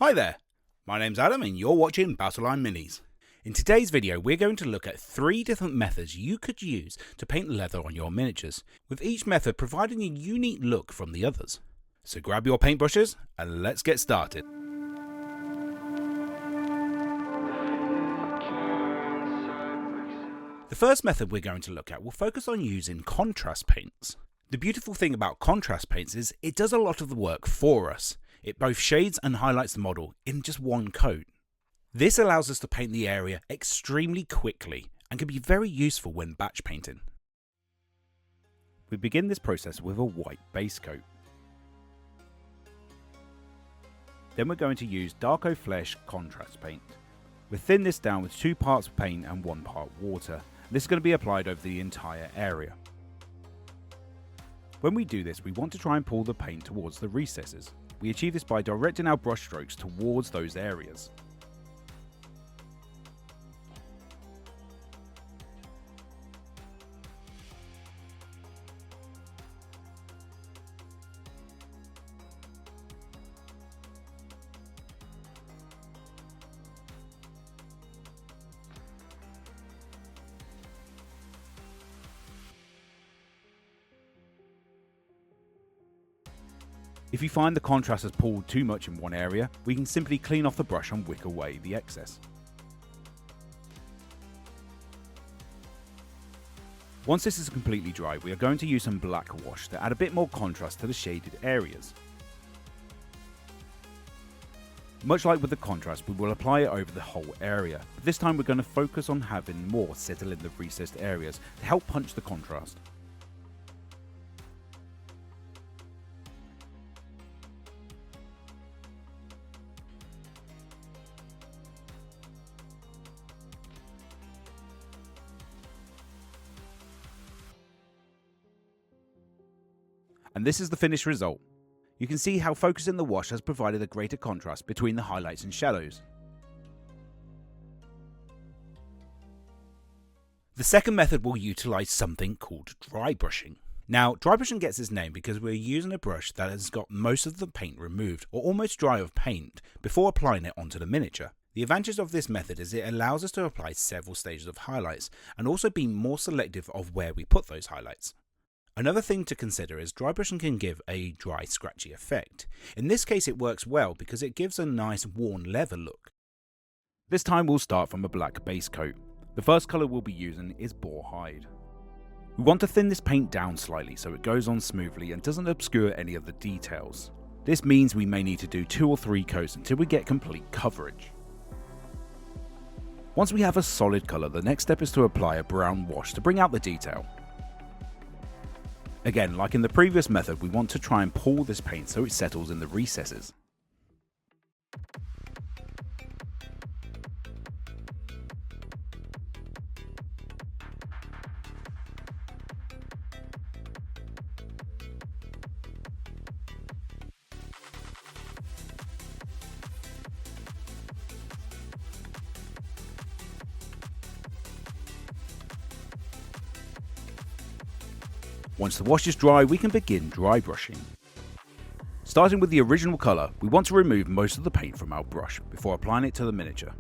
Hi there, my name's Adam and you're watching Battleline Minis. In today's video we're going to look at 3 different methods you could use to paint leather on your miniatures, with each method providing a unique look from the others. So grab your paintbrushes and let's get started. The first method we're going to look at will focus on using contrast paints. The beautiful thing about contrast paints is it does a lot of the work for us. It both shades and highlights the model in just one coat. This allows us to paint the area extremely quickly and can be very useful when batch painting. We begin this process with a white base coat. Then we're going to use Darko Flesh contrast paint. We'll thin this down with 2 parts of paint and 1 part water. This is going to be applied over the entire area. When we do this, we want to try and pull the paint towards the recesses. We achieve this by directing our brush strokes towards those areas. If you find the contrast has pulled too much in one area, we can simply clean off the brush and wick away the excess. Once this is completely dry, we are going to use some black wash to add a bit more contrast to the shaded areas. Much like with the contrast, we will apply it over the whole area, but this time we're going to focus on having more settle in the recessed areas to help punch the contrast. And this is the finished result. You can see how focusing the wash has provided a greater contrast between the highlights and shadows. The second method will utilise something called dry brushing. Now, dry brushing gets its name because we're using a brush that has got most of the paint removed or almost dry of paint before applying it onto the miniature. The advantage of this method is it allows us to apply several stages of highlights and also be more selective of where we put those highlights. Another thing to consider is dry brushing can give a dry, scratchy effect. In this case it works well because it gives a nice worn leather look. This time we'll start from a black base coat. The first colour we'll be using is boar hide. We want to thin this paint down slightly so it goes on smoothly and doesn't obscure any of the details. This means we may need to do 2 or 3 coats until we get complete coverage. Once we have a solid colour, the next step is to apply a brown wash to bring out the detail. Again, like in the previous method, we want to try and pull this paint so it settles in the recesses. Once the wash is dry, we can begin dry brushing. Starting with the original colour, we want to remove most of the paint from our brush before applying it to the miniature.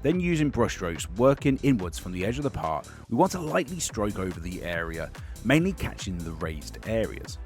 Then using brush strokes working inwards from the edge of the part, we want to lightly stroke over the area, mainly catching the raised areas.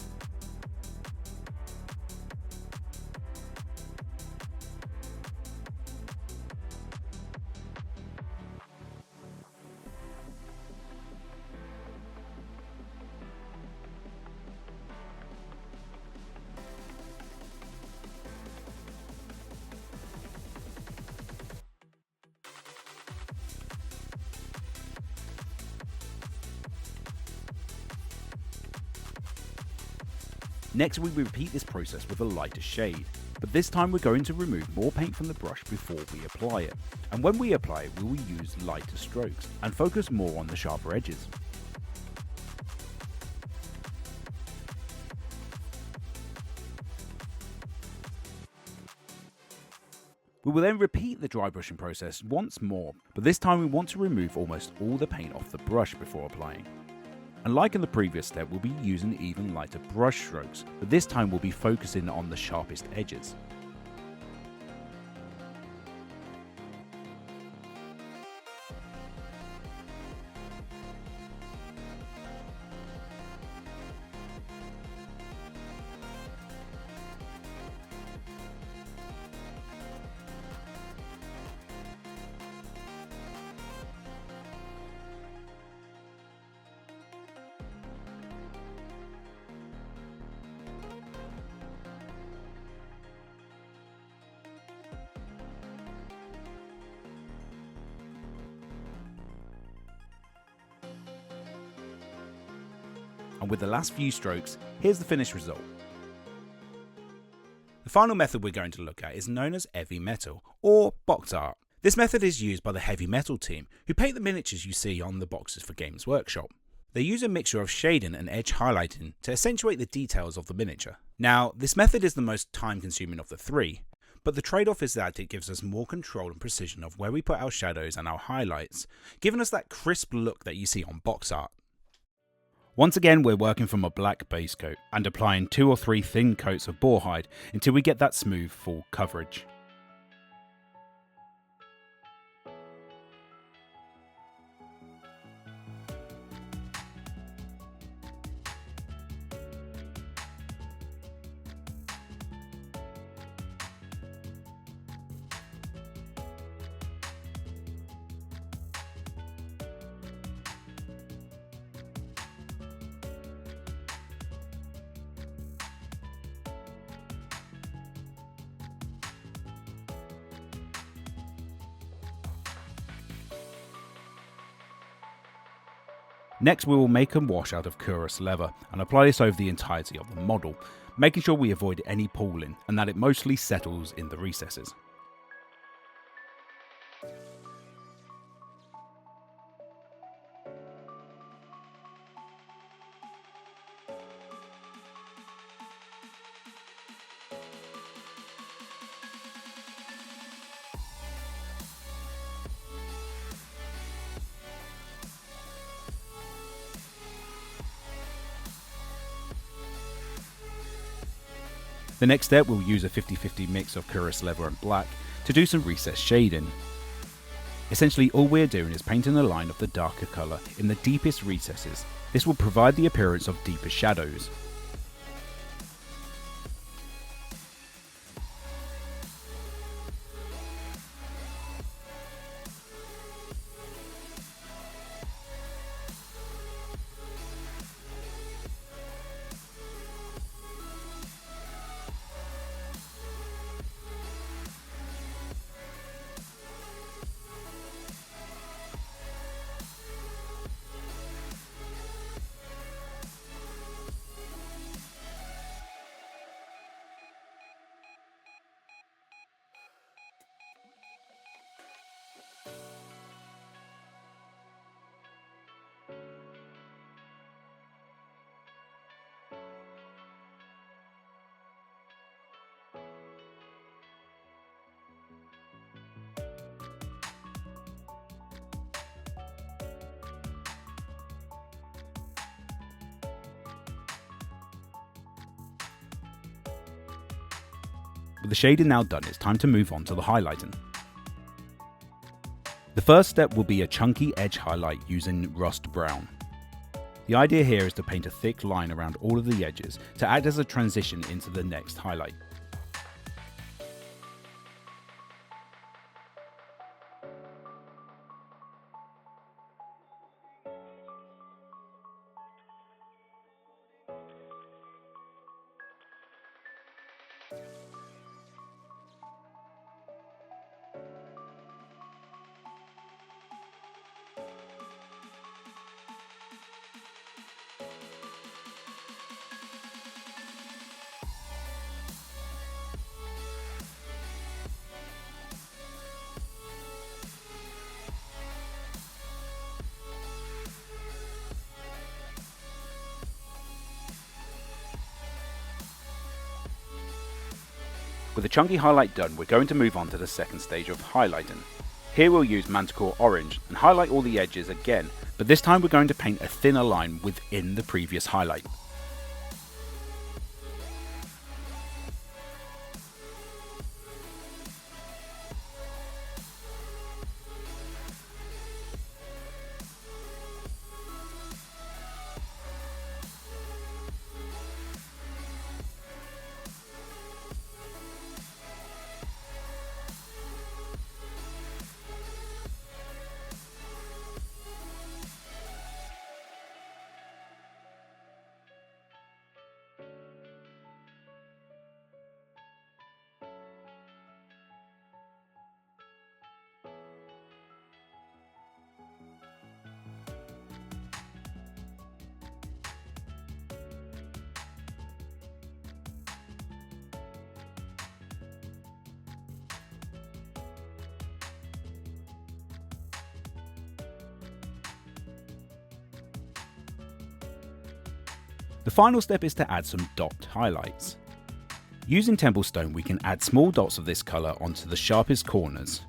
Next we repeat this process with a lighter shade, but this time we're going to remove more paint from the brush before we apply it, and when we apply it we will use lighter strokes and focus more on the sharper edges. We will then repeat the dry brushing process once more, but this time we want to remove almost all the paint off the brush before applying. And like in the previous step, we'll be using even lighter brush strokes, but this time we'll be focusing on the sharpest edges. And with the last few strokes, here's the finished result. The final method we're going to look at is known as heavy metal, or box art. This method is used by the heavy metal team, who paint the miniatures you see on the boxes for Games Workshop. They use a mixture of shading and edge highlighting to accentuate the details of the miniature. Now, this method is the most time consuming of the three, but the trade-off is that it gives us more control and precision of where we put our shadows and our highlights, giving us that crisp look that you see on box art. Once again, we're working from a black base coat and applying 2 or 3 thin coats of boar hide until we get that smooth full coverage. Next, we will make a wash out of Kuros leather and apply this over the entirety of the model, making sure we avoid any pooling and that it mostly settles in the recesses. The next step, we'll use a 50-50 mix of Kuros leather and black to do some recess shading. Essentially, all we're doing is painting a line of the darker colour in the deepest recesses. This will provide the appearance of deeper shadows. With the shading now done, it's time to move on to the highlighting. The first step will be a chunky edge highlight using rust brown. The idea here is to paint a thick line around all of the edges to act as a transition into the next highlight. With the chunky highlight done, we're going to move on to the second stage of highlighting. Here we'll use Manticore Orange and highlight all the edges again, but this time we're going to paint a thinner line within the previous highlight. The final step is to add some dot highlights. Using Templestone, we can add small dots of this colour onto the sharpest corners.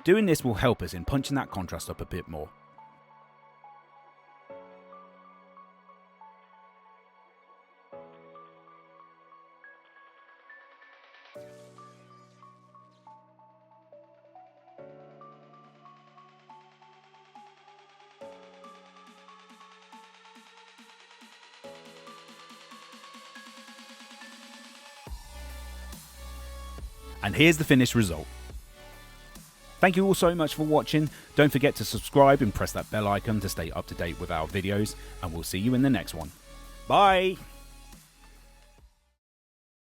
Doing this will help us in punching that contrast up a bit more. And here's the finished result. Thank you all so much for watching. Don't forget to subscribe and press that bell icon to stay up to date with our videos, and we'll see you in the next one. Bye!